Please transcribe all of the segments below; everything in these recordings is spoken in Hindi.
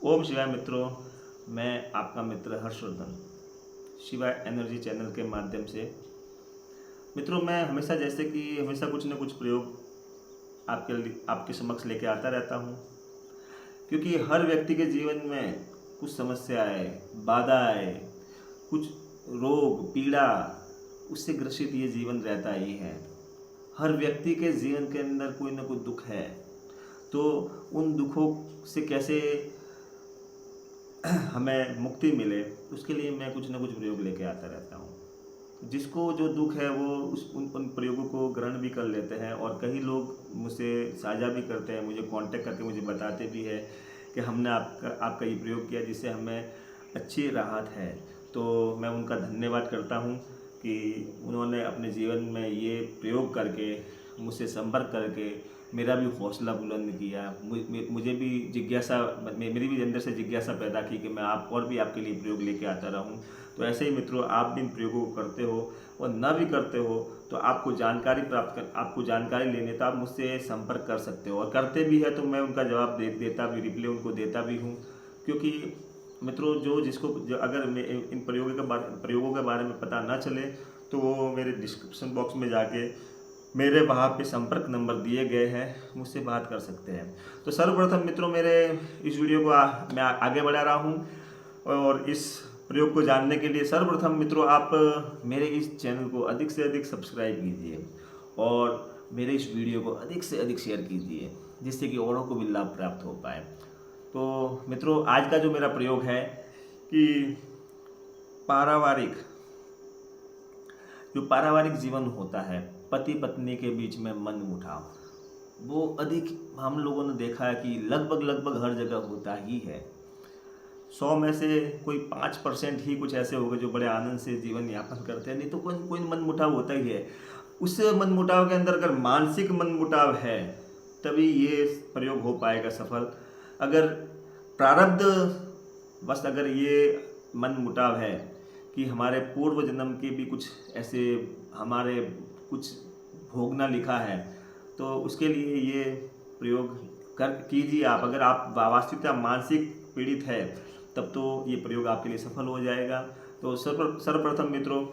ओम शिवाय मित्रों, मैं आपका मित्र हर्षवर्धन शिवाय एनर्जी चैनल के माध्यम से। मित्रों, मैं हमेशा कुछ न कुछ प्रयोग आपके समक्ष लेके आता रहता हूँ, क्योंकि हर व्यक्ति के जीवन में कुछ समस्याएं, बाधाएं, कुछ रोग पीड़ा, उससे ग्रसित ये जीवन रहता ही है। हर व्यक्ति के जीवन के अंदर कोई ना कोई दुख है, तो उन दुखों से कैसे हमें मुक्ति मिले, उसके लिए मैं कुछ ना कुछ प्रयोग लेके आता रहता हूँ। जिसको जो दुख है वो उन प्रयोगों को ग्रहण भी कर लेते हैं, और कई लोग मुझसे साझा भी करते हैं, मुझे कांटेक्ट करके मुझे बताते भी है कि हमने आपका ये प्रयोग किया जिससे हमें अच्छी राहत है। तो मैं उनका धन्यवाद करता हूँ कि उन्होंने अपने जीवन में ये प्रयोग करके मुझसे संपर्क करके मेरा भी हौसला बुलंद किया। मुझे भी जिज्ञासा, मेरी भी अंदर से जिज्ञासा पैदा की कि मैं और भी आपके लिए प्रयोग लेके आता रहूं। तो ऐसे ही मित्रों, आप भी इन प्रयोगों को करते हो और ना भी करते हो तो आपको जानकारी लेने तो आप मुझसे संपर्क कर सकते हो, और करते भी है तो मैं उनका जवाब देता भी, रिप्लाई उनको देता भी हूँ। क्योंकि मित्रों, जो अगर इन प्रयोगों के बारे में पता ना चले तो वो मेरे डिस्क्रिप्शन बॉक्स में जाके मेरे वहाँ पे संपर्क नंबर दिए गए हैं, मुझसे बात कर सकते हैं। तो सर्वप्रथम मित्रों, मेरे इस वीडियो को मैं आगे बढ़ा रहा हूँ, और इस प्रयोग को जानने के लिए सर्वप्रथम मित्रों आप मेरे इस चैनल को अधिक से अधिक सब्सक्राइब कीजिए और मेरे इस वीडियो को अधिक से अधिक शेयर कीजिए, जिससे कि औरों को भी लाभ प्राप्त हो पाए। तो मित्रों, आज का जो मेरा प्रयोग है कि पारिवारिक जीवन होता है, पति पत्नी के बीच में मनमुटाव, वो अधिक हम लोगों ने देखा है कि लगभग हर जगह होता ही है। 100 में से कोई 5% ही कुछ ऐसे होंगे जो बड़े आनंद से जीवन यापन करते हैं, नहीं तो कोई मनमुटाव होता ही है। उस मनमुटाव के अंदर अगर मानसिक मनमुटाव है तभी ये प्रयोग हो पाएगा सफल। अगर प्रारब्ध बस अगर ये मनमुटाव है कि हमारे पूर्व जन्म के भी कुछ ऐसे हमारे कुछ भोगना लिखा है, तो उसके लिए ये प्रयोग कीजिए आप। अगर आप वास्तविकता मानसिक पीड़ित है तब तो ये प्रयोग आपके लिए सफल हो जाएगा। तो सर्वप्रथम मित्रों,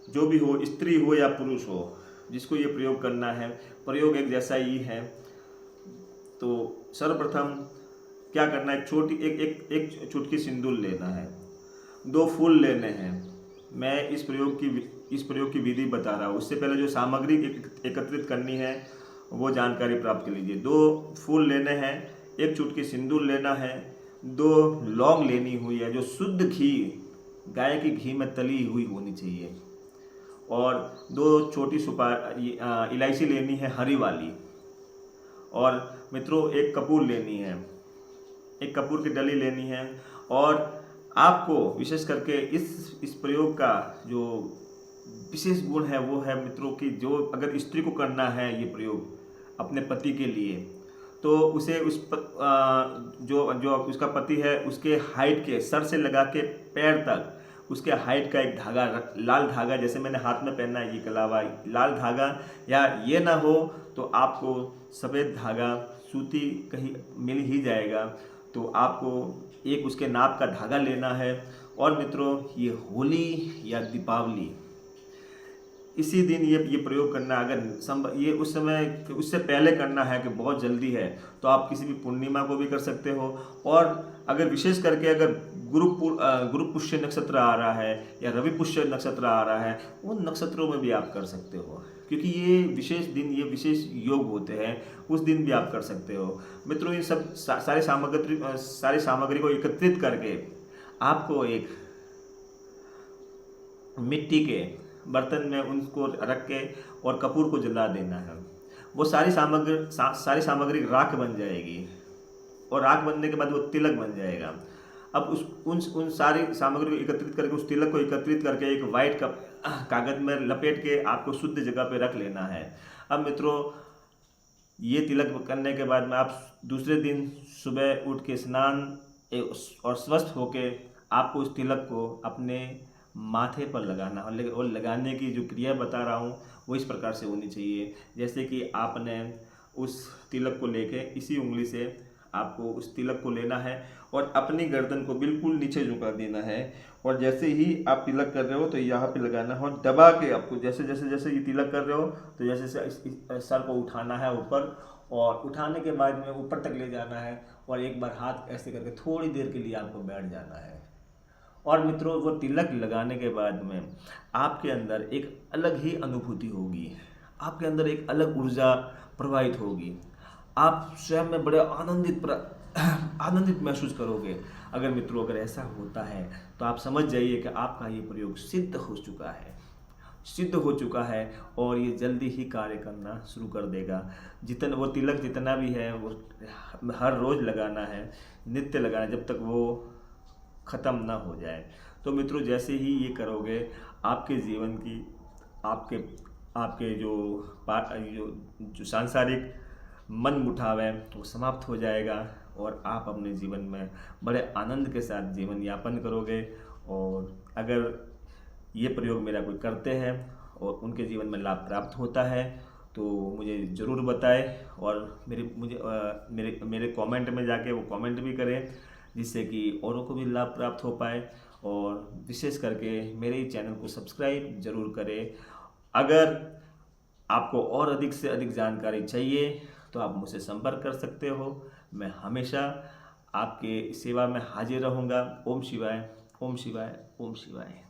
जो भी हो, स्त्री हो या पुरुष हो, जिसको ये प्रयोग करना है, प्रयोग एक जैसा ही है। तो सर्वप्रथम क्या करना है, एक चुटकी सिंदूर लेना है, 2 फूल लेने हैं। मैं इस प्रयोग की विधि बता रहा हूँ, उससे पहले जो सामग्री एकत्रित करनी है वो जानकारी प्राप्त कर लीजिए। 2 फूल लेने हैं, 1 चुटकी सिंदूर लेना है, 2 लौंग लेनी हुई है जो शुद्ध घी, गाय की घी में तली हुई होनी चाहिए, और 2 छोटी इलायची लेनी है हरी वाली, और मित्रों 1 कपूर लेनी है, 1 कपूर की डली लेनी है। और आपको विशेष करके इस प्रयोग का जो विशेष गुण है वो है मित्रों कि जो अगर स्त्री को करना है ये प्रयोग अपने पति के लिए, तो उसे जो उसका पति है उसके हाइट के सर से लगा के पैर तक उसके हाइट का एक धागा, लाल धागा, जैसे मैंने हाथ में पहना है ये कलावा, लाल धागा, या ये ना हो तो आपको सफ़ेद धागा सूती कहीं मिल ही जाएगा, तो आपको एक उसके नाप का धागा लेना है। और मित्रों, ये होली या दीपावली, इसी दिन ये प्रयोग करना। अगर ये उससे पहले करना है कि बहुत जल्दी है तो आप किसी भी पूर्णिमा को भी कर सकते हो, और अगर विशेष करके अगर गुरु पुष्य नक्षत्र आ रहा है या रवि पुष्य नक्षत्र आ रहा है, उन नक्षत्रों में भी आप कर सकते हो, क्योंकि ये विशेष दिन, ये विशेष योग होते हैं, उस दिन भी आप कर सकते हो। मित्रों, ये सब सारी सामग्री को एकत्रित करके आपको एक मिट्टी के बर्तन में उनको रख के और कपूर को जला देना है। वो सारी सामग्री राख बन जाएगी, और राख बनने के बाद वो तिलक बन जाएगा। अब उन सारी सामग्री को एकत्रित करके, उस तिलक को एकत्रित करके एक वाइट कागज में लपेट के आपको शुद्ध जगह पे रख लेना है। अब मित्रों, ये तिलक करने के बाद में आप दूसरे दिन सुबह उठ के स्नान और स्वस्थ होके आपको उस तिलक को अपने माथे पर लगाना, और लगाने की जो क्रिया बता रहा हूँ वो इस प्रकार से होनी चाहिए। जैसे कि आपने उस तिलक को लेके इसी उंगली से आपको उस तिलक को लेना है और अपनी गर्दन को बिल्कुल नीचे झुका देना है। और जैसे ही आप तिलक कर रहे हो तो यहाँ पे लगाना है और दबा के आपको जैसे जैसे जैसे ये तिलक कर रहे हो तो जैसे जैसे इस सर को उठाना है ऊपर, और उठाने के बाद में ऊपर तक ले जाना है और एक बार हाथ ऐसे करके थोड़ी देर के लिए आपको बैठ जाना है। और मित्रों, वो तिलक लगाने के बाद में आपके अंदर एक अलग ही अनुभूति होगी, आपके अंदर एक अलग ऊर्जा प्रवाहित होगी, आप स्वयं में बड़े आनंदित महसूस करोगे। अगर मित्रों अगर ऐसा होता है तो आप समझ जाइए कि आपका ये प्रयोग सिद्ध हो चुका है और ये जल्दी ही कार्य करना शुरू कर देगा। जितना वो तिलक जितना भी है वो हर रोज़ लगाना है, नित्य लगाना है, जब तक वो ख़त्म ना हो जाए। तो मित्रों, जैसे ही ये करोगे आपके जीवन की आपके जो सांसारिक मन मुटाव है वो समाप्त हो जाएगा और आप अपने जीवन में बड़े आनंद के साथ जीवन यापन करोगे। और अगर ये प्रयोग मेरा कोई करते हैं और उनके जीवन में लाभ प्राप्त होता है तो मुझे ज़रूर बताएं और मेरे कमेंट में जाके वो कमेंट भी करें, जिससे कि औरों को भी लाभ प्राप्त हो पाए। और विशेष करके मेरे ही चैनल को सब्सक्राइब ज़रूर करें। अगर आपको और अधिक से अधिक जानकारी चाहिए तो आप मुझसे संपर्क कर सकते हो। मैं हमेशा आपके सेवा में हाजिर रहूँगा। ओम शिवाय, ओम शिवाय, ओम शिवाय।